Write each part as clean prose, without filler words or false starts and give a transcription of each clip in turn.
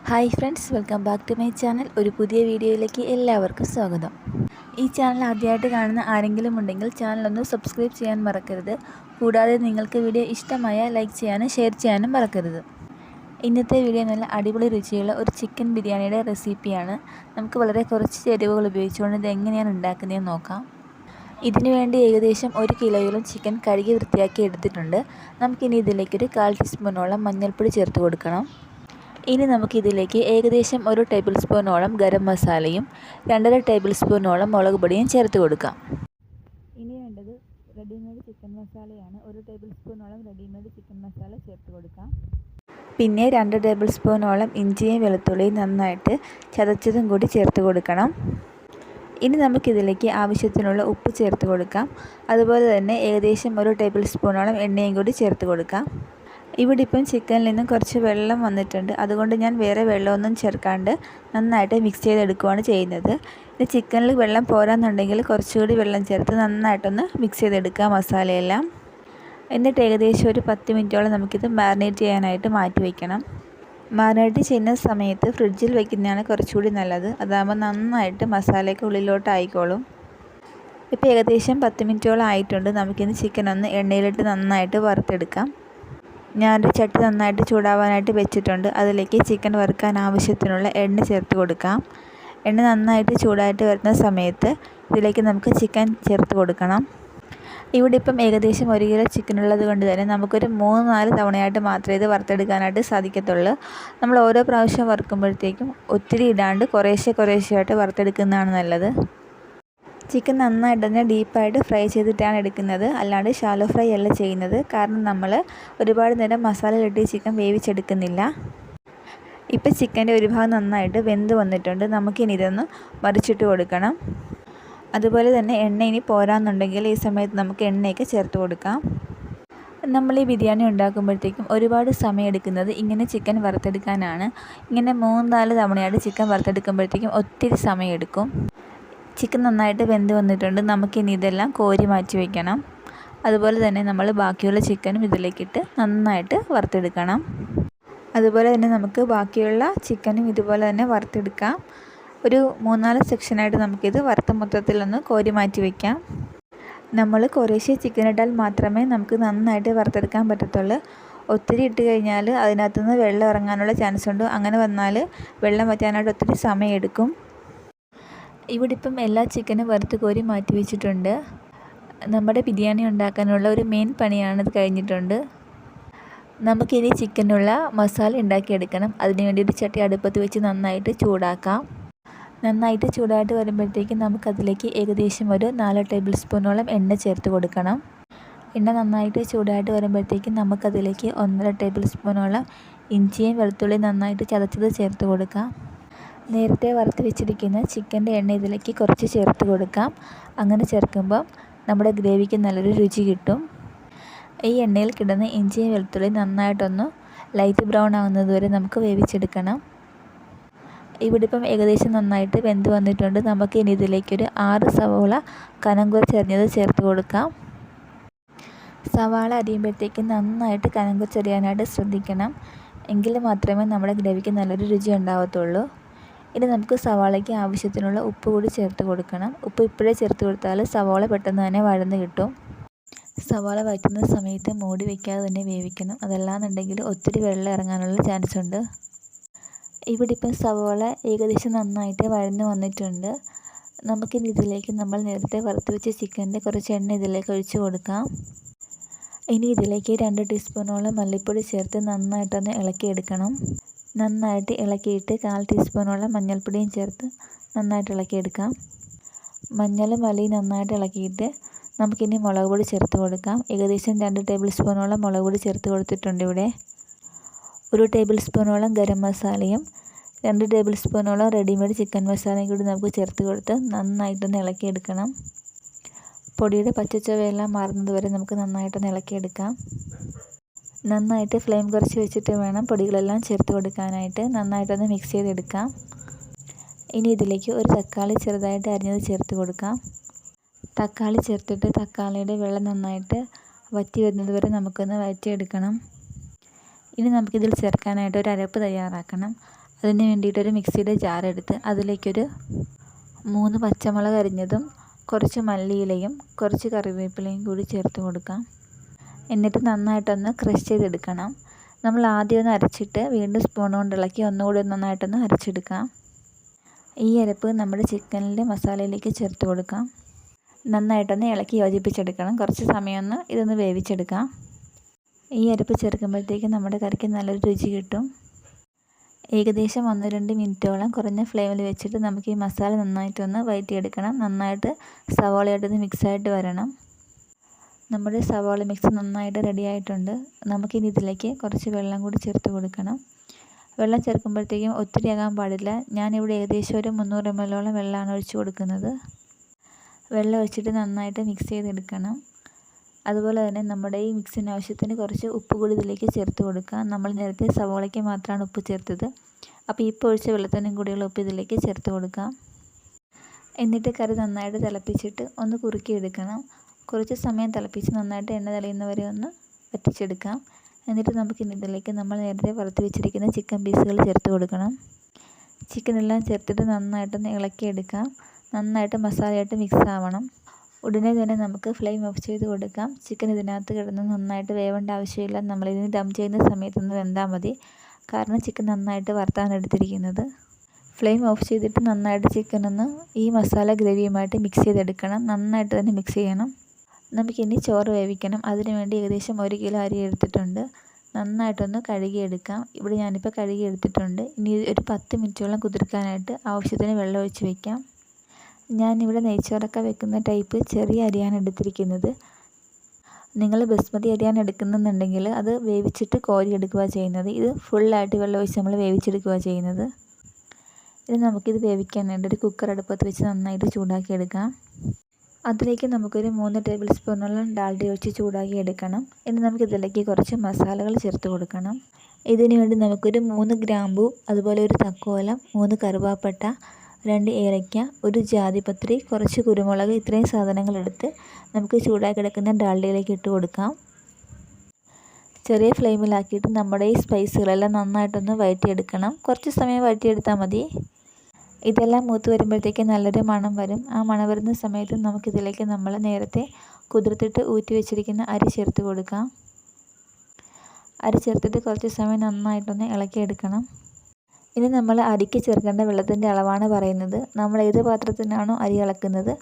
Hi friends, welcome back to my channel. ഒരു പുതിയ വീഡിയോയിലേക്ക് എല്ലാവർക്കും സ്വാഗതം. ഈ ചാനൽ ആദ്യമായിട്ട് കാണുന്ന ആരെങ്കിലും ഉണ്ടെങ്കിൽ ചാനലൊന്ന് സബ്സ്ക്രൈബ് ചെയ്യാൻ മറക്കരുത്. കൂടാതെ നിങ്ങൾക്ക് വീഡിയോ ഇഷ്ടമായ ലൈക്ക് ചെയ്യാനും ഷെയർ ചെയ്യാനും മറക്കരുത്. ഇന്നത്തെ വീഡിയോ നല്ല അടിപൊളി രുചിയുള്ള ഒരു ചിക്കൻ ബിരിയാണിയുടെ റെസിപ്പിയാണ്. നമുക്ക് വളരെ കുറച്ച് ചേരുവകൾ ഉപയോഗിച്ചുകൊണ്ട് ഇത് എങ്ങനെയാണ് ഉണ്ടാക്കുന്നതെന്ന് നോക്കാം. ഇതിനു വേണ്ടി ഏകദേശം 1 കിലോയോളം ചിക്കൻ കഴുകി വൃത്തിയാക്കി എടുത്തിട്ടുണ്ട്. നമുക്കിനി ഇതിലേക്കൊരു 1/4 ടീസ്പൂണോളം മഞ്ഞൾപ്പൊടി ചേർത്ത് കൊടുക്കണം. ഇനി നമുക്കിതിലേക്ക് ഏകദേശം 1 ടേബിൾ സ്പൂണോളം ഗരം മസാലയും 2.5 ടേബിൾ സ്പൂണോളം മുളക് പൊടിയും ചേർത്ത് കൊടുക്കാം. ഇനി വേണ്ടത് റെഡിമെയ്ഡ് ചിക്കൻ മസാലയാണ്. 1 ടേബിൾ സ്പൂണോളം റെഡിമെയ്ഡ് ചിക്കൻ മസാല ചേർത്ത് കൊടുക്കാം. പിന്നെ 2 ടേബിൾ സ്പൂണോളം ഇഞ്ചിയും വെളുത്തുള്ളിയും നന്നായിട്ട് ചതച്ചതും കൂടി ചേർത്ത് കൊടുക്കണം. ഇനി നമുക്കിതിലേക്ക് ആവശ്യത്തിനുള്ള ഉപ്പ് ചേർത്ത് കൊടുക്കാം. അതുപോലെ തന്നെ ഏകദേശം 1 ടേബിൾ സ്പൂണോളം എണ്ണയും കൂടി ചേർത്ത് കൊടുക്കാം. ഇവിടെ ഇപ്പം ചിക്കനിൽ നിന്നും കുറച്ച് വെള്ളം വന്നിട്ടുണ്ട്. അതുകൊണ്ട് ഞാൻ വേറെ വെള്ളമൊന്നും ചേർക്കാണ്ട് നന്നായിട്ട് മിക്സ് ചെയ്തെടുക്കുകയാണ് ചെയ്യുന്നത്. ഇത് ചിക്കനിൽ വെള്ളം പോരാന്നുണ്ടെങ്കിൽ കുറച്ചുകൂടി വെള്ളം ചേർത്ത് നന്നായിട്ടൊന്ന് മിക്സ് ചെയ്തെടുക്കുക മസാലയെല്ലാം. എന്നിട്ട് ഏകദേശം ഒരു 10 മിനിറ്റോളം നമുക്കിത് മാരിനേറ്റ് ചെയ്യാനായിട്ട് മാറ്റി വയ്ക്കണം. മാരിനേറ്റ് ചെയ്യുന്ന സമയത്ത് ഫ്രിഡ്ജിൽ വയ്ക്കുന്നതാണ് കുറച്ചുകൂടി നല്ലത്. അതാകുമ്പോൾ നന്നായിട്ട് മസാലയൊക്കെ ഉള്ളിലോട്ട് ആയിക്കോളും. ഇപ്പോൾ ഏകദേശം 10 മിനിറ്റോളം ആയിട്ടുണ്ട്. നമുക്കിന്ന് ചിക്കൻ ഒന്ന് എണ്ണയിലിട്ട് നന്നായിട്ട് വറുത്തെടുക്കാം. ഞാനൊരു ചട്ടി നന്നായിട്ട് ചൂടാവാനായിട്ട് വെച്ചിട്ടുണ്ട്. അതിലേക്ക് ചിക്കൻ വറുക്കാൻ ആവശ്യത്തിനുള്ള എണ്ണ ചേർത്ത് കൊടുക്കാം. എണ്ണ നന്നായിട്ട് ചൂടായിട്ട് വരുന്ന സമയത്ത് ഇതിലേക്ക് നമുക്ക് ചിക്കൻ ചേർത്ത് കൊടുക്കണം. ഇവിടെ ഇപ്പം ഏകദേശം 1 കിലോ ചിക്കൻ ഉള്ളത് കൊണ്ട് തന്നെ നമുക്കൊരു 3-4 തവണയായിട്ട് മാത്രമേ ഇത് വറുത്തെടുക്കാനായിട്ട് സാധിക്കത്തുള്ളൂ. നമ്മൾ ഓരോ പ്രാവശ്യം വറുക്കുമ്പോഴത്തേക്കും ഒത്തിരി ഇടാണ്ട് കുറേശ്ശെയായിട്ട് വറുത്തെടുക്കുന്നതാണ് നല്ലത്. ചിക്കൻ നന്നായിട്ട് തന്നെ ഡീപ്പായിട്ട് ഫ്രൈ ചെയ്തിട്ടാണ് എടുക്കുന്നത്, അല്ലാണ്ട് ഷാലോ ഫ്രൈ അല്ല ചെയ്യുന്നത്. കാരണം നമ്മൾ ഒരുപാട് നേരം മസാലയിലിട്ട് ചിക്കൻ വേവിച്ചെടുക്കുന്നില്ല. ഇപ്പോൾ ചിക്കൻ്റെ ഒരു ഭാഗം നന്നായിട്ട് വെന്ത് വന്നിട്ടുണ്ട്. നമുക്കിനി ഇതൊന്ന് മറിച്ചിട്ട് കൊടുക്കണം. അതുപോലെ തന്നെ എണ്ണ ഇനി പോരാന്നുണ്ടെങ്കിൽ ഈ സമയത്ത് നമുക്ക് എണ്ണയൊക്കെ ചേർത്ത് കൊടുക്കാം. നമ്മൾ ഈ ബിരിയാണി ഉണ്ടാക്കുമ്പോഴത്തേക്കും ഒരുപാട് സമയം എടുക്കുന്നത് ഇങ്ങനെ ചിക്കൻ വറുത്തെടുക്കാനാണ്. ഇങ്ങനെ 3-4 തവണയായിട്ട് ചിക്കൻ വറുത്തെടുക്കുമ്പോഴത്തേക്കും ഒത്തിരി സമയം എടുക്കും. ചിക്കൻ നന്നായിട്ട് വെന്ത് വന്നിട്ടുണ്ട്. നമുക്കിനി ഇതെല്ലാം കോരി മാറ്റി വയ്ക്കണം. അതുപോലെ തന്നെ നമ്മൾ ബാക്കിയുള്ള ചിക്കനും ഇതിലേക്കിട്ട് നന്നായിട്ട് വറുത്തെടുക്കണം. അതുപോലെ തന്നെ നമുക്ക് ബാക്കിയുള്ള ചിക്കനും ഇതുപോലെ തന്നെ വറുത്തെടുക്കാം. ഒരു 3-4 സെക്ഷനായിട്ട് നമുക്കിത് വറുത്ത മൊത്തത്തിലൊന്ന് കോരി മാറ്റി വയ്ക്കാം. നമ്മൾ കുറേശ്ശെ ചിക്കൻ ഇട്ടാൽ മാത്രമേ നമുക്ക് നന്നായിട്ട് വറുത്തെടുക്കാൻ പറ്റത്തുള്ളൂ. ഒത്തിരി ഇട്ട് കഴിഞ്ഞാൽ അതിനകത്തുനിന്ന് വെള്ളം ഇറങ്ങാനുള്ള ചാൻസ് ഉണ്ട്. അങ്ങനെ വന്നാൽ വെള്ളം വറ്റാനായിട്ട് ഒത്തിരി സമയം എടുക്കും. ഇവിടെ ഇപ്പം എല്ലാ ചിക്കനും വറുത്ത് കോരി മാറ്റി വെച്ചിട്ടുണ്ട്. നമ്മുടെ ബിരിയാണി ഉണ്ടാക്കാനുള്ള ഒരു മെയിൻ പണിയാണിത് കഴിഞ്ഞിട്ടുണ്ട്. നമുക്കിനി ചിക്കനുള്ള മസാല ഉണ്ടാക്കിയെടുക്കണം. അതിന് വേണ്ടി ഒരു ചട്ടി അടുപ്പത്ത് വെച്ച് നന്നായിട്ട് ചൂടാക്കാം. നന്നായിട്ട് ചൂടായിട്ട് വരുമ്പോഴത്തേക്കും നമുക്കതിലേക്ക് ഏകദേശം ഒരു 4 ടേബിൾ സ്പൂണോളം എണ്ണ ചേർത്ത് കൊടുക്കണം. എണ്ണ നന്നായിട്ട് ചൂടായിട്ട് വരുമ്പോഴത്തേക്കും നമുക്കതിലേക്ക് 1.5 ടേബിൾ സ്പൂണോളം ഇഞ്ചിയും വെളുത്തുള്ളിയും നന്നായിട്ട് ചതച്ചത് ചേർത്ത് കൊടുക്കാം. നേരത്തെ വറുത്ത് വെച്ചിരിക്കുന്ന ചിക്കൻ്റെ എണ്ണ ഇതിലേക്ക് കുറച്ച് ചേർത്ത് കൊടുക്കാം. അങ്ങനെ ചേർക്കുമ്പോൾ നമ്മുടെ ഗ്രേവിക്ക് നല്ലൊരു രുചി കിട്ടും. ഈ എണ്ണയിൽ കിടന്ന് ഇഞ്ചിയും വെളുത്തുള്ളിയും നന്നായിട്ടൊന്ന് ലൈറ്റ് ബ്രൗൺ ആകുന്നത് വരെ നമുക്ക് വേവിച്ചെടുക്കണം. ഇവിടെ ഇപ്പം ഏകദേശം നന്നായിട്ട് വെന്ത് വന്നിട്ടുണ്ട്. നമുക്ക് ഇനി ഇതിലേക്കൊരു 6 സവാള കനം കുറച്ചരിഞ്ഞത് ചേർത്ത് കൊടുക്കാം. സവാള അരിയുമ്പോഴത്തേക്കും നന്നായിട്ട് കനം കുറച്ചരിയാനായിട്ട് ശ്രദ്ധിക്കണം. എങ്കിൽ മാത്രമേ നമ്മുടെ ഗ്രേവിക്ക് നല്ലൊരു രുചി ഉണ്ടാകത്തുള്ളൂ. ഇനി നമുക്ക് സവാളയ്ക്ക് ആവശ്യത്തിനുള്ള ഉപ്പ് കൂടി ചേർത്ത് കൊടുക്കണം. ഉപ്പ് ഇപ്പോഴേ ചേർത്ത് കൊടുത്താൽ സവാള പെട്ടെന്ന് തന്നെ വഴന്ന് കിട്ടും. സവാള വഴറ്റുന്ന സമയത്ത് മൂടി വയ്ക്കാതെ തന്നെ വേവിക്കണം. അതല്ലാന്നുണ്ടെങ്കിൽ ഒത്തിരി വെള്ളം ഇറങ്ങാനുള്ള ചാൻസ് ഉണ്ട്. ഇവിടെ ഇപ്പം സവാള ഏകദേശം നന്നായിട്ട് വഴന്ന് വന്നിട്ടുണ്ട്. നമുക്കിനി ഇതിലേക്ക് നമ്മൾ നേരത്തെ വറുത്ത് വെച്ച ചിക്കൻ്റെ കുറച്ച് എണ്ണ ഇതിലേക്ക് ഒഴിച്ച് കൊടുക്കാം. ഇനി ഇതിലേക്ക് 2 ടീസ്പൂണോളം മല്ലിപ്പൊടി ചേർത്ത് നന്നായിട്ടൊന്ന് ഇളക്കിയെടുക്കണം. നന്നായിട്ട് ഇളക്കിയിട്ട് 1/4 ടീസ്പൂണോളം മഞ്ഞൾപ്പൊടിയും ചേർത്ത് നന്നായിട്ട് ഇളക്കിയെടുക്കാം. മഞ്ഞളും മല്ലിയും നന്നായിട്ട് ഇളക്കിയിട്ട് നമുക്കിനി മുളക് പൊടി ചേർത്ത് കൊടുക്കാം. ഏകദേശം 2 ടേബിൾ സ്പൂണോളം മുളക് പൊടി ചേർത്ത് കൊടുത്തിട്ടുണ്ട്. ഇവിടെ 1 ടേബിൾ സ്പൂണോളം ഗരം മസാലയും 2 ടേബിൾ സ്പൂണോളം റെഡിമെയ്ഡ് ചിക്കൻ മസാലയും കൂടി നമുക്ക് ചേർത്ത് കൊടുത്ത് നന്നായിട്ടൊന്ന് ഇളക്കിയെടുക്കണം. പൊടിയുടെ പച്ചച്ചുവയെല്ലാം മാറുന്നത് വരെ നമുക്ക് നന്നായിട്ടൊന്ന് ഇളക്കിയെടുക്കാം. നന്നായിട്ട് ഫ്ലെയിം കുറച്ച് വെച്ചിട്ട് വേണം പൊടികളെല്ലാം ചേർത്ത് കൊടുക്കാനായിട്ട്. നന്നായിട്ടൊന്ന് മിക്സ് ചെയ്തെടുക്കാം. ഇനി ഇതിലേക്ക് ഒരു തക്കാളി ചെറുതായിട്ട് അരിഞ്ഞത് ചേർത്ത് കൊടുക്കാം. തക്കാളി ചേർത്തിട്ട് തക്കാളിയുടെ വെള്ളം നന്നായിട്ട് വറ്റി വരുന്നത് വരെ നമുക്കൊന്ന് വഴറ്റിയെടുക്കണം. ഇനി നമുക്കിതിൽ ചേർക്കാനായിട്ട് ഒരു അരപ്പ് തയ്യാറാക്കണം. അതിന് വേണ്ടിയിട്ടൊരു മിക്സിയുടെ ജാർ എടുത്ത് അതിലേക്കൊരു 3 പച്ചമുളക് അരിഞ്ഞതും കുറച്ച് മല്ലിയിലയും കുറച്ച് കറിവേപ്പിലയും കൂടി ചേർത്ത് കൊടുക്കാം. എന്നിട്ട് നന്നായിട്ടൊന്ന് ക്രഷ് ചെയ്തെടുക്കണം. നമ്മൾ ആദ്യം ഒന്ന് അരച്ചിട്ട് വീണ്ടും സ്പൂൺ കൊണ്ട് ഇളക്കി ഒന്നുകൂടി നന്നായിട്ടൊന്ന് അരച്ചെടുക്കാം. ഈ അരപ്പ് നമ്മുടെ ചിക്കനിലെ മസാലയിലേക്ക് ചേർത്ത് കൊടുക്കാം. നന്നായിട്ടൊന്ന് ഇളക്കി യോജിപ്പിച്ചെടുക്കണം. കുറച്ച് സമയമൊന്ന് ഇതൊന്ന് വേവിച്ചെടുക്കാം. ഈ അരപ്പ് ചേർക്കുമ്പോഴത്തേക്കും നമ്മുടെ കറിക്ക് നല്ലൊരു രുചി കിട്ടും. ഏകദേശം 1-2 മിനിറ്റോളം കുറഞ്ഞ ഫ്ലെയിമിൽ വെച്ചിട്ട് നമുക്ക് ഈ മസാല നന്നായിട്ടൊന്ന് വഴറ്റിയെടുക്കണം. നന്നായിട്ട് സവാളയായിട്ടൊന്ന് മിക്സായിട്ട് വരണം. നമ്മുടെ സവാള മിക്സ് നന്നായിട്ട് റെഡി ആയിട്ടുണ്ട്. നമുക്കിനി ഇതിലേക്ക് കുറച്ച് വെള്ളം കൂടി ചേർത്ത് കൊടുക്കണം. വെള്ളം ചേർക്കുമ്പോഴത്തേക്കും ഒത്തിരി ആകാൻ പാടില്ല. ഞാനിവിടെ ഏകദേശം ഒരു 300 ml വെള്ളമാണ് ഒഴിച്ച് കൊടുക്കുന്നത്. വെള്ളം ഒഴിച്ചിട്ട് നന്നായിട്ട് മിക്സ് ചെയ്തെടുക്കണം. അതുപോലെ തന്നെ നമ്മുടെ ഈ മിക്സിന് ആവശ്യത്തിന് കുറച്ച് ഉപ്പ് കൂടി ഇതിലേക്ക് ചേർത്ത് കൊടുക്കുക. നമ്മൾ നേരത്തെ സവാളയ്ക്ക് മാത്രമാണ് ഉപ്പ് ചേർത്തത്. അപ്പോൾ ഇപ്പോൾ ഒഴിച്ച വെള്ളത്തിനും കൂടിയുള്ള ഉപ്പ് ഇതിലേക്ക് ചേർത്ത് കൊടുക്കാം. എന്നിട്ട് കറി നന്നായിട്ട് തിളപ്പിച്ചിട്ട് ഒന്ന് കുറുക്കിയെടുക്കണം. കുറച്ച് സമയം തിളപ്പിച്ച് നന്നായിട്ട് എണ്ണ തെളിയുന്നവരെ ഒന്ന് വറ്റിച്ചെടുക്കാം. എന്നിട്ട് നമുക്കിനി ഇതിലേക്ക് നമ്മൾ നേരത്തെ വറുത്ത് വെച്ചിരിക്കുന്ന ചിക്കൻ പീസുകൾ ചേർത്ത് കൊടുക്കണം. ചിക്കനെല്ലാം ചേർത്തിട്ട് നന്നായിട്ടൊന്ന് ഇളക്കിയെടുക്കാം. നന്നായിട്ട് മസാലയായിട്ട് മിക്സ് ആവണം. ഉടനെ തന്നെ നമുക്ക് ഫ്ലെയിം ഓഫ് ചെയ്ത് കൊടുക്കാം. ചിക്കൻ ഇതിനകത്ത് കിടന്ന് നന്നായിട്ട് വേവേണ്ട ആവശ്യമില്ല. നമ്മളിതിന് ദം ചെയ്യുന്ന സമയത്തൊന്ന് വെന്താൽ മതി. കാരണം ചിക്കൻ നന്നായിട്ട് വറുത്താണ് എടുത്തിരിക്കുന്നത്. ഫ്ലെയിം ഓഫ് ചെയ്തിട്ട് നന്നായിട്ട് ചിക്കൻ ഒന്ന് ഈ മസാല ഗ്രേവിയുമായിട്ട് മിക്സ് ചെയ്തെടുക്കണം. നന്നായിട്ട് തന്നെ മിക്സ് ചെയ്യണം. നമുക്കിനി ചോറ് വേവിക്കണം. അതിന് വേണ്ടി ഏകദേശം 1 കിലോ അരി എടുത്തിട്ടുണ്ട്. നന്നായിട്ടൊന്ന് കഴുകിയെടുക്കാം. ഇവിടെ ഞാനിപ്പോൾ കഴുകി എടുത്തിട്ടുണ്ട്. ഇനി ഒരു 10 മിനിറ്റോളം കുതിർക്കാനായിട്ട് ആവശ്യത്തിന് വെള്ളം ഒഴിച്ച് വയ്ക്കാം. ഞാനിവിടെ നെയ്ച്ചോറൊക്കെ വെക്കുന്ന ടൈപ്പ് ചെറിയ അരിയാണ് എടുത്തിരിക്കുന്നത്. നിങ്ങൾ ബസ്മതി അരിയാണ് എടുക്കുന്നുണ്ടെങ്കിൽ അത് വേവിച്ചിട്ട് കോരിയെടുക്കുക ചെയ്യുന്നത്. ഇത് ഫുള്ളായിട്ട് വെള്ളം ഒഴിച്ച് നമ്മൾ വേവിച്ചെടുക്കുക ചെയ്യുന്നത്. ഇനി നമുക്കിത് വേവിക്കാനായിട്ട് ഒരു കുക്കർ അടുപ്പത്ത് വെച്ച് നന്നായിട്ട് ചൂടാക്കിയെടുക്കാം. അതിലേക്ക് നമുക്കൊരു 3 ടേബിൾ സ്പൂണോളം ഡാൽഡ ഒഴിച്ച് ചൂടാക്കി എടുക്കണം. ഇനി നമുക്കിതിലേക്ക് കുറച്ച് മസാലകൾ ചേർത്ത് കൊടുക്കണം. ഇതിനു വേണ്ടി നമുക്കൊരു 3 ഗ്രാമ്പൂ, അതുപോലെ ഒരു തക്കോലം, 3 കറുവാപ്പട്ട, 2 ഏലയ്ക്ക, ഒരു ജാതിപത്രി, കുറച്ച് കുരുമുളക്, ഇത്രയും സാധനങ്ങളെടുത്ത് നമുക്ക് ചൂടാക്കി കിടക്കുന്ന ഡാൽഡയിലേക്ക് ഇട്ട് കൊടുക്കാം. ചെറിയ ഫ്ലെയിമിലാക്കിയിട്ട് നമ്മുടെ ഈ സ്പൈസുകളെല്ലാം നന്നായിട്ടൊന്ന് വഴറ്റിയെടുക്കണം. കുറച്ച് സമയം വഴറ്റിയെടുത്താൽ മതി. ഇതെല്ലാം മൂത്ത് വരുമ്പോഴത്തേക്ക് നല്ലൊരു മണം വരും. ആ മണം വരുന്ന സമയത്ത് നമുക്കിതിലേക്ക് നമ്മൾ നേരത്തെ കുതിർത്തിട്ട് ഊറ്റി വെച്ചിരിക്കുന്ന അരി ചേർത്ത് കൊടുക്കാം. അരി ചേർത്തിട്ട് കുറച്ച് സമയം നന്നായിട്ടൊന്ന് ഇളക്കിയെടുക്കണം. ഇനി നമ്മൾ അരിക്ക് ചേർക്കേണ്ട വെള്ളത്തിൻ്റെ അളവാണ് പറയുന്നത്. നമ്മൾ ഏത് പാത്രത്തിനാണോ അരി അളക്കുന്നത്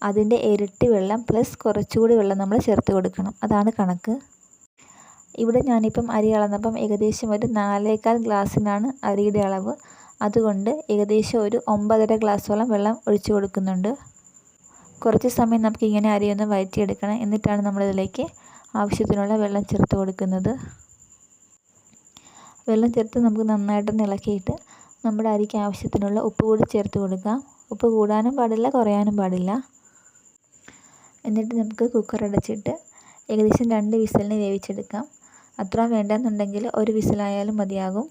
അതിൻ്റെ ഇരട്ടി വെള്ളം പ്ലസ് കുറച്ചുകൂടി വെള്ളം നമ്മൾ ചേർത്ത് കൊടുക്കണം. അതാണ് കണക്ക്. ഇവിടെ ഞാനിപ്പം അരി അളന്നപ്പം ഏകദേശം ഒരു 4.25 ഗ്ലാസ്സിനാണ് അരിയുടെ അളവ്. അതുകൊണ്ട് ഏകദേശം ഒരു 9.5 ഗ്ലാസ്സോളം വെള്ളം ഒഴിച്ചു കൊടുക്കുന്നുണ്ട്. കുറച്ച് സമയം നമുക്കിങ്ങനെ അരിയൊന്ന് വഴറ്റിയെടുക്കണം. എന്നിട്ടാണ് നമ്മളിതിലേക്ക് ആവശ്യത്തിനുള്ള വെള്ളം ചേർത്ത് കൊടുക്കുന്നത്. വെള്ളം ചേർത്ത് നമുക്ക് നന്നായിട്ടൊന്ന് ഇളക്കിയിട്ട് നമ്മുടെ അരിക്ക് ആവശ്യത്തിനുള്ള ഉപ്പ് കൂടി ചേർത്ത് കൊടുക്കാം. ഉപ്പ് കൂടാനും പാടില്ല, കുറയാനും പാടില്ല. എന്നിട്ട് നമുക്ക് കുക്കർ അടച്ചിട്ട് ഏകദേശം 2 വിസിലിന് വേവിച്ചെടുക്കാം. അത്ര വേണ്ടെന്നുണ്ടെങ്കിൽ 1 വിസിലായാലും മതിയാകും.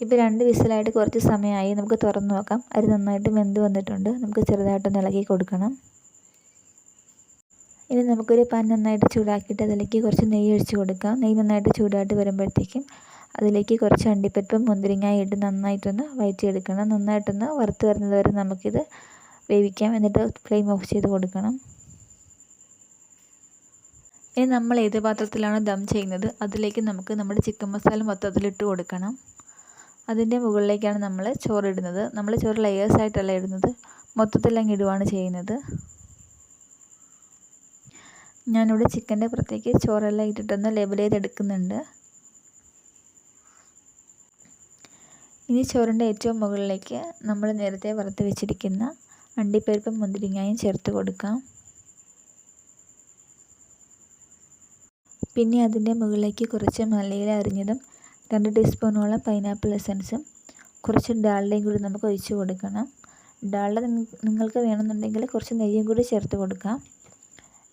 ഇപ്പോൾ 2 വിസിലായിട്ട് കുറച്ച് സമയമായി. നമുക്ക് തുറന്ന് നോക്കാം. അരി നന്നായിട്ട് വെന്ത് വന്നിട്ടുണ്ട്. നമുക്ക് ചെറുതായിട്ടൊന്ന് ഇളക്കി കൊടുക്കണം. ഇനി നമുക്കൊരു പാൻ നന്നായിട്ട് ചൂടാക്കിയിട്ട് അതിലേക്ക് കുറച്ച് നെയ്യ് ഒഴിച്ച് കൊടുക്കാം. നെയ്യ് നന്നായിട്ട് ചൂടായിട്ട് വരുമ്പോഴത്തേക്കും അതിലേക്ക് കുറച്ച് അണ്ടിപ്പരിപ്പും മുന്തിരിങ്ങയും ഇട്ട് നന്നായിട്ടൊന്ന് വഴറ്റിയെടുക്കണം. നന്നായിട്ടൊന്ന് വറുത്ത് വരുന്നത് വരെ നമുക്കിത് വേവിക്കാം. എന്നിട്ട് ഫ്ലെയിം ഓഫ് ചെയ്ത് കൊടുക്കണം. ഇനി നമ്മൾ ഏത് പാത്രത്തിലാണോ ദം ചെയ്യുന്നത് അതിലേക്ക് നമുക്ക് നമ്മുടെ ചിക്കൻ മസാല മൊത്തത്തിലിട്ട് കൊടുക്കണം. അതിൻ്റെ മുകളിലേക്കാണ് നമ്മൾ ചോറിടുന്നത്. നമ്മൾ ചോറ് ലെയേഴ്സായിട്ടല്ല ഇടുന്നത്, മൊത്തത്തിലങ്ങ് ഇടുകയാണ് ചെയ്യുന്നത്. ഞാനിവിടെ ചിക്കൻ്റെ പുറത്തേക്ക് ചോറെല്ലാം ഇട്ടിട്ടൊന്ന് ലെവൽ ചെയ്തെടുക്കുന്നുണ്ട്. ഇനി ചോറിൻ്റെ ഏറ്റവും മുകളിലേക്ക് നമ്മൾ നേരത്തെ വറുത്ത് വെച്ചിരിക്കുന്ന അണ്ടിപ്പരിപ്പും മുന്തിരിങ്ങയും ചേർത്ത് കൊടുക്കാം. പിന്നെ അതിൻ്റെ മുകളിലേക്ക് കുറച്ച് മല്ലിയില അരിഞ്ഞതും 2 ടീസ്പൂണോളം പൈനാപ്പിൾ എസൻസും കുറച്ച് ഡാൽഡയും കൂടി നമുക്ക് ഒഴിച്ച് കൊടുക്കണം. ഡാൽഡ നിങ്ങൾക്ക് വേണമെന്നുണ്ടെങ്കിൽ കുറച്ച് നെയ്യും കൂടി ചേർത്ത് കൊടുക്കാം.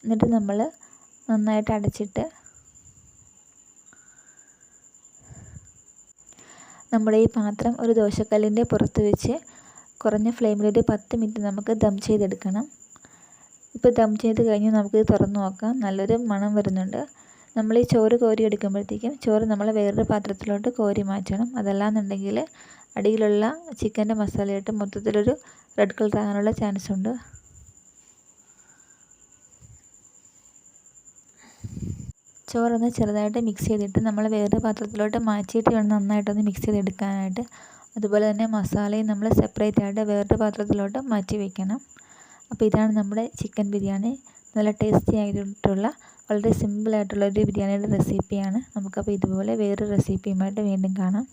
എന്നിട്ട് നമ്മൾ നന്നായിട്ട് അടച്ചിട്ട് നമ്മുടെ ഈ പാത്രം ഒരു ദോശക്കല്ലിൻ്റെ പുറത്ത് വെച്ച് കുറഞ്ഞ ഫ്ലെയിമിലൊരു 10 മിനിറ്റ് നമുക്ക് ദം ചെയ്തെടുക്കണം. ഇപ്പോൾ ദം ചെയ്ത് കഴിഞ്ഞ് നമുക്കിത് തുറന്ന് നോക്കാം. നല്ലൊരു മണം വരുന്നുണ്ട്. നമ്മൾ ഈ ചോറ് കോരി എടുക്കുമ്പോഴത്തേക്കും ചോറ് നമ്മൾ വേറൊരു പാത്രത്തിലോട്ട് കോരി മാറ്റണം. അതല്ലാന്നുണ്ടെങ്കിൽ അടിയിലുള്ള ചിക്കൻ്റെ മസാലയായിട്ട് മൊത്തത്തിലൊരു റെഡ് കളർ ആകാനുള്ള ചാൻസ് ഉണ്ട്. ചോറൊന്ന് ചെറുതായിട്ട് മിക്സ് ചെയ്തിട്ട് നമ്മൾ വേറൊരു പാത്രത്തിലോട്ട് മാറ്റിയിട്ട് വേണം നന്നായിട്ടൊന്ന് മിക്സ് ചെയ്തെടുക്കാനായിട്ട്. അതുപോലെ തന്നെ മസാലയും നമ്മൾ സെപ്പറേറ്റ് ആയിട്ട് വേറൊരു പാത്രത്തിലോട്ട് മാറ്റി വയ്ക്കണം. അപ്പോൾ ഇതാണ് നമ്മുടെ ചിക്കൻ ബിരിയാണി. നല്ല ടേസ്റ്റി ആയിട്ടുള്ള വളരെ സിമ്പിളായിട്ടുള്ളൊരു ബിരിയാണിയുടെ റെസിപ്പിയാണ്. നമുക്കപ്പോൾ ഇതുപോലെ വേറൊരു റെസിപ്പിയുമായിട്ട് വീണ്ടും കാണാം.